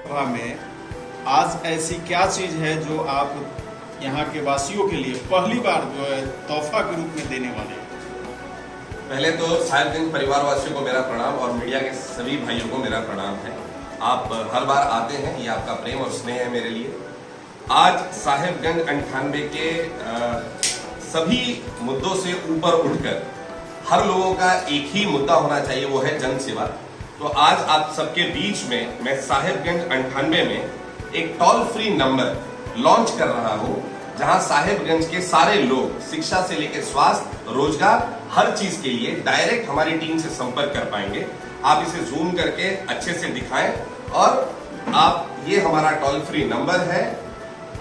सभा में आज ऐसी क्या चीज है जो आप यहाँ के वासियों के लिए पहली बार जो है तोहफा के रूप में देने वाले हैं? पहले तो साहिबगंज परिवार वासियों को मेरा प्रणाम और मीडिया के सभी भाइयों को मेरा प्रणाम है। आप हर बार आते हैं, ये आपका प्रेम और स्नेह है मेरे लिए। आज साहिबगंज 98 के सभी मुद्दों से ऊपर उठकर हर लोगों का एक ही मुद्दा होना चाहिए, वो है जन सेवा। तो आज आप सबके बीच में मैं साहिबगंज 98 में एक टोल फ्री नंबर लॉन्च कर रहा हूं, जहां साहिबगंज के सारे लोग शिक्षा से लेकर स्वास्थ्य, रोजगार, हर चीज के लिए डायरेक्ट हमारी टीम से संपर्क कर पाएंगे। आप इसे जूम करके अच्छे से दिखाएं और आप ये हमारा टोल फ्री नंबर है।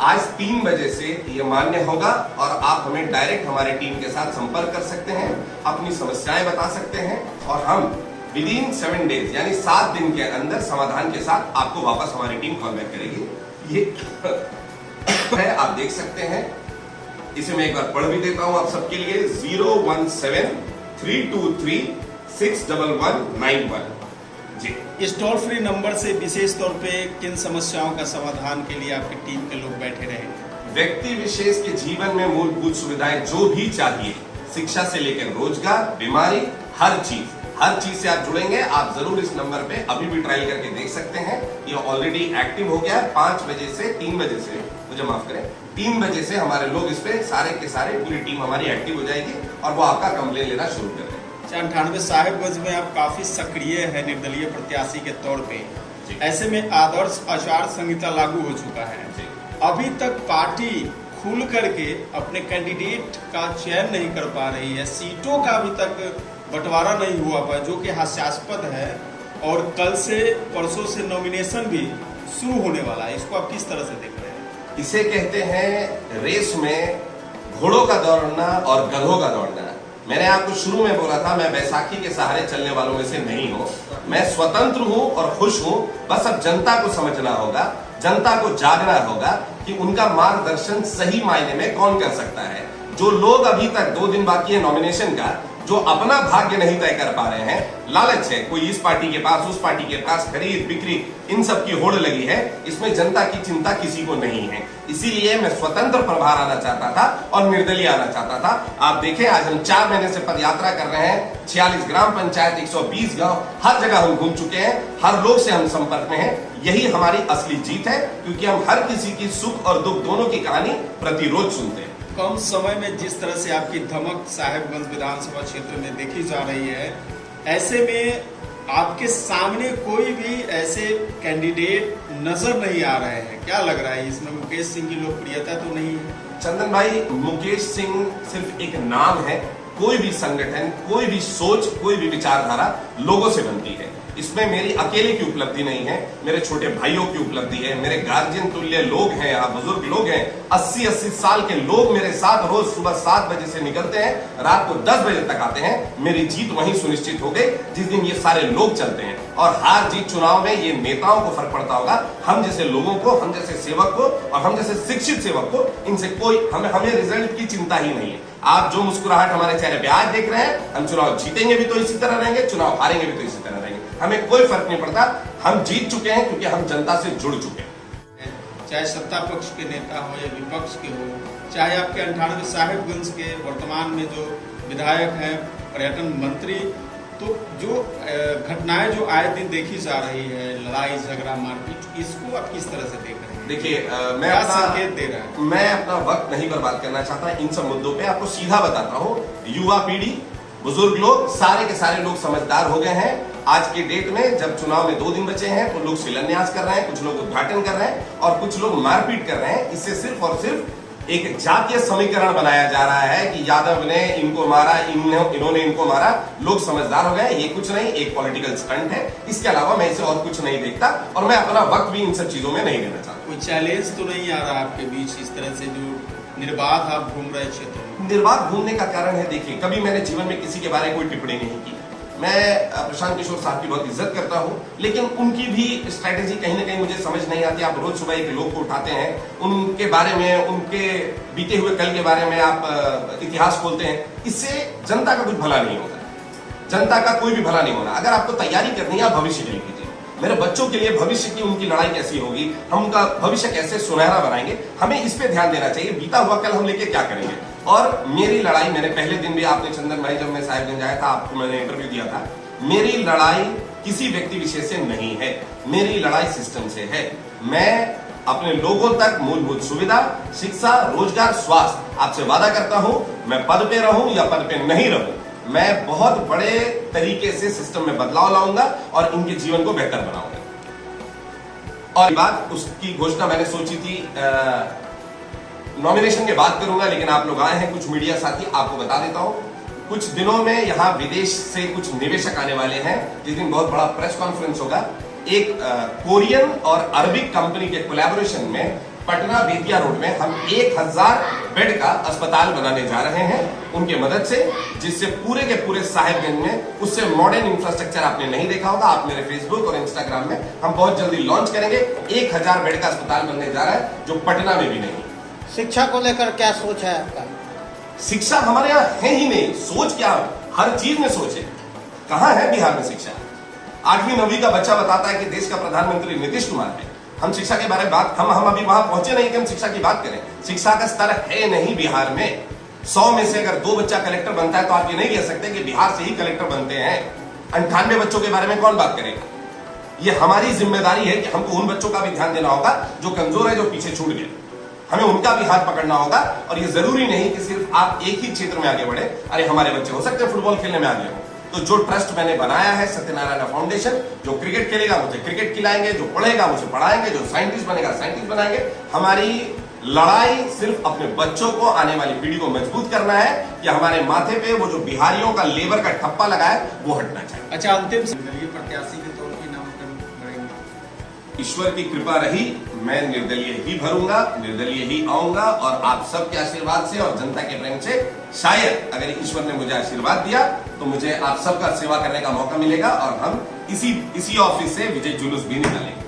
आज 3 बजे से ये मान्य होगा और आप हमें डायरेक्ट हमारी टीम के साथ संपर्क कर सकते हैं, अपनी समस्याएं बता सकते हैं और हम विदिन 7 डेज यानी 7 दिन के अंदर समाधान के साथ आपको वापस हमारी टीम कॉल बैक करेगी। ये है, आप देख सकते हैं। इसे मैं एक बार पढ़ भी देता हूं आप सबके लिए। 017-323-61191 जी। इस टोल फ्री नंबर से विशेष तौर पे किन समस्याओं का समाधान के लिए आपकी टीम के लोग बैठे रहेंगे? व्यक्ति विशेष के जीवन में मूलभूत सुविधाएं जो भी चाहिए, शिक्षा से लेकर रोजगार, बीमारी, हर चीज से आप जुड़ेंगे। आप जरूर इस नंबर पे अभी भी ट्रायल करके देख सकते हैं। ये ऑलरेडी एक्टिव हो गया है। 5 बजे से 3 बजे से, मुझे माफ करें, 3 बजे से हमारे लोग इस पे सारे के सारे, पूरी टीम हमारी एक्टिव हो जाएगी और वो आपका कंप्लेन लेना शुरू कर देंगे। 98 साहिबगंज में आप काफी सक्रिय है निर्दलीय प्रत्याशी के तौर पे। ऐसे में आदर्श आचार संहिता लागू हो चुका है। अभी तक पार्टी खुल करके अपने कैंडिडेट का चयन नहीं कर पा रही है, सीटों का अभी तक बंटवारा नहीं हुआ पाया, जो कि हास्यास्पद है। और कल से परसों से नॉमिनेशन भी शुरू होने वाला है। इसको आप किस तरह से देख रहे हैं? इसे कहते हैं रेस में घोड़ों का दौड़ना और गधों का दौड़ना। मैंने आपको शुरू में बोला था, मैं बैसाखी के सहारे चलने वालों में से नहीं हूं। मैं स्वतंत्र हूं और खुश हूं। बस अब जनता को समझना होगा, जनता को जागना होगा कि उनका मार्गदर्शन सही मायने में कौन कर सकता है। जो लोग अभी तक 2 दिन बाकी है नॉमिनेशन का, जो अपना भाग्य नहीं तय कर पा रहे हैं, लालच है, कोई इस पार्टी के पास, उस पार्टी के पास, खरीद बिक्री, इन सब की होड़ लगी है। इसमें जनता की चिंता किसी को नहीं है। इसीलिए मैं स्वतंत्र प्रभार आना चाहता था और निर्दलीय आना चाहता था। आप देखें, आज हम 4 महीने से पदयात्रा कर रहे हैं। 46 ग्राम पंचायत, 120 गांव, हर जगह हम घूम चुके हैं। हर लोग से हम संपर्क में हैं। यही हमारी असली जीत है, क्योंकि हम हर किसी की सुख और दुख दोनों की कहानी प्रतिरोध सुनते हैं। कम समय में जिस तरह से आपकी धमक साहिबगंज विधानसभा क्षेत्र में देखी जा रही है, ऐसे में आपके सामने कोई भी ऐसे कैंडिडेट नजर नहीं आ रहे हैं। क्या लग रहा है, इसमें मुकेश सिंह की लोकप्रियता तो नहीं है? चंदन भाई, मुकेश सिंह सिर्फ एक नाम है। कोई भी संगठन, कोई भी सोच, कोई भी विचारधारा लोगों से बनती है। इसमें मेरी अकेले की उपलब्धि नहीं है, मेरे छोटे भाइयों की उपलब्धि है। मेरे गार्जियन तुल्य लोग हैं, यहाँ बुजुर्ग लोग हैं। 80-80 साल के लोग मेरे साथ रोज सुबह 7 बजे से निकलते हैं, रात को 10 बजे तक आते हैं। मेरी जीत वहीं सुनिश्चित हो गई जिस दिन ये सारे लोग चलते हैं। और हार जीत चुनाव में ये नेताओं को फर्क पड़ता होगा, हम जैसे लोगों को, हम जैसे सेवक को और हम जैसे शिक्षित सेवक को, इनसे कोई हमें रिजल्ट की चिंता ही नहीं है। आप जो मुस्कुराहट हमारे चेहरे पे आज देख रहे हैं, हम चुनाव जीतेंगे भी तो इसी तरह रहेंगे, चुनाव हारेंगे भी तो इसी तरह रहेंगे। हमें कोई फर्क नहीं पड़ता। हम जीत चुके हैं क्योंकि हम जनता से जुड़ चुके हैं। चाहे सत्ता पक्ष के नेता हो या विपक्ष के हो, चाहे आपके 98 साहिबगंज के वर्तमान में जो विधायक हैं, पर्यटन मंत्री, तो जो घटनाएं जो आए दिन देखी जा रही है, लड़ाई झगड़ा मारपीट, इसको आप किस तरह से देख रहे हैं? देखिए, मैं अपना वक्त नहीं बर्बाद करना चाहता इन सब मुद्दों पे। आपको सीधा बताता हूँ, युवा पीढ़ी, बुजुर्ग लोग, सारे के सारे लोग समझदार हो गए हैं। आज के डेट में जब चुनाव में 2 दिन बचे हैं, तो लोग शिलान्यास कर रहे हैं, कुछ लोग उद्घाटन कर रहे हैं और कुछ लोग मारपीट कर रहे हैं। इससे सिर्फ और सिर्फ एक जातीय समीकरण बनाया जा रहा है कि यादव ने इनको मारा, इन्होंने इनको मारा। लोग समझदार हो गए। ये कुछ नहीं, एक पॉलिटिकल स्टंट है। इसके अलावा मैं इसे और कुछ नहीं देखता और मैं अपना वक्त भी इन सब चीजों में नहीं देना चाहता। कोई चैलेंज तो नहीं आ रहा आपके बीच, इस तरह से जो निर्बाध आप घूम रहे क्षेत्र में? निर्बाध घूमने का कारण है, देखिए, कभी मैंने जीवन में किसी के बारे में कोई टिप्पणी नहीं की। मैं प्रशांत किशोर साहब की बहुत इज्जत करता हूं, लेकिन उनकी भी स्ट्रैटेजी कहीं ना कहीं मुझे समझ नहीं आती। आप रोज सुबह एक लोग को उठाते हैं, उनके बारे में, उनके बीते हुए कल के बारे में आप इतिहास खोलते हैं। इससे जनता का कुछ भला नहीं होता, जनता का कोई भी भला नहीं होना। अगर आपको तैयारी करनी है, आप भविष्य के लिए कीजिए। मेरे बच्चों के लिए भविष्य की उनकी लड़ाई कैसी होगी, हम उनका भविष्य कैसे सुनहरा बनाएंगे, हमें इस पे ध्यान देना चाहिए। बीता हुआ कल हम लेके क्या करेंगे। और मेरी लड़ाई, मैंने पहले दिन भी, आपने चंदन भाई जब मैं साहिबगंज आया था आपको मैंने इंटरव्यू दिया था, मेरी लड़ाई किसी व्यक्ति विशेष से नहीं है, मेरी लड़ाई सिस्टम से है। मैं अपने लोगों तक मूलभूत सुविधा, शिक्षा, रोजगार, स्वास्थ्य, आपसे वादा करता हूं मैं पद पे रहूं या पद पे नहीं रहूं, मैं बहुत बड़े तरीके से सिस्टम में बदलाव लाऊंगा और इनके जीवन को बेहतर बनाऊंगा। और बात उसकी घोषणा मैंने सोची थी नॉमिनेशन के बाद करूंगा, लेकिन आप लोग आए हैं कुछ मीडिया साथी, आपको बता देता हूं कुछ दिनों में यहाँ विदेश से कुछ निवेशक आने वाले हैं, जिस दिन बहुत बड़ा प्रेस कॉन्फ्रेंस होगा। एक कोरियन और अरबिक कंपनी के कोलैबोरेशन में पटना बेतिया रोड में हम 1000 बेड का अस्पताल बनाने जा रहे हैं उनके मदद से, जिससे पूरे के पूरे साहिबगंज में उससे मॉडर्न इंफ्रास्ट्रक्चर आपने नहीं देखा होगा। आप मेरे फेसबुक और इंस्टाग्राम में हम बहुत जल्दी लॉन्च करेंगे। 1000 बेड का अस्पताल बनने जा रहा है, जो पटना में भी नहीं। शिक्षा को लेकर क्या सोच है आपका? शिक्षा हमारे यहाँ है ही नहीं, सोच क्या, हर चीज में सोच है। कहां है बिहार में शिक्षा? 8वीं 9वीं का बच्चा बताता है कि देश का प्रधानमंत्री नीतीश कुमार है। हम शिक्षा के बारे में बात, हम अभी वहां पहुंचे नहीं कि हम शिक्षा की बात करें। शिक्षा का स्तर है नहीं बिहार में। 100 में से अगर 2 बच्चा कलेक्टर बनता है तो आप ये नहीं कह सकते कि बिहार से ही कलेक्टर बनते हैं। 98 बच्चों के बारे में कौन बात करेगा? ये हमारी जिम्मेदारी है कि हमको उन बच्चों का भी ध्यान देना होगा जो कमजोर है, जो पीछे छूट गए। हमें उनका भी हाथ पकड़ना होगा। और ये जरूरी नहीं कि सिर्फ आप एक ही क्षेत्र में आगे बढ़े। अरे हमारे बच्चे हो सकते हैं फुटबॉल खेलने में आगे हो, तो जो ट्रस्ट मैंने बनाया है सत्यनारायण फाउंडेशन, जो क्रिकेट खेलेगा मुझे क्रिकेट खिलाएंगे, जो पढ़ेगा मुझे पढ़ाएंगे, जो साइंटिस्ट बनेगा साइंटिस्ट बनाएंगे। हमारी लड़ाई सिर्फ अपने बच्चों को, आने वाली पीढ़ी को मजबूत करना है कि हमारे माथे पे वो जो बिहारियों का लेबर का ठप्पा लगा है वो हटना चाहिए। अच्छा, अंतिम निर्दलीय प्रत्याशी के तौर पर नामांकन करेंगे? ईश्वर की कृपा रही, मैं निर्दलीय ही भरूंगा, निर्दलीय ही आऊंगा। और आप सबके आशीर्वाद से और जनता के प्रेम से शायद अगर ईश्वर ने मुझे आशीर्वाद दिया तो मुझे आप सबका सेवा करने का मौका मिलेगा और हम इसी ऑफिस से विजय जुलूस भी निकालेंगे।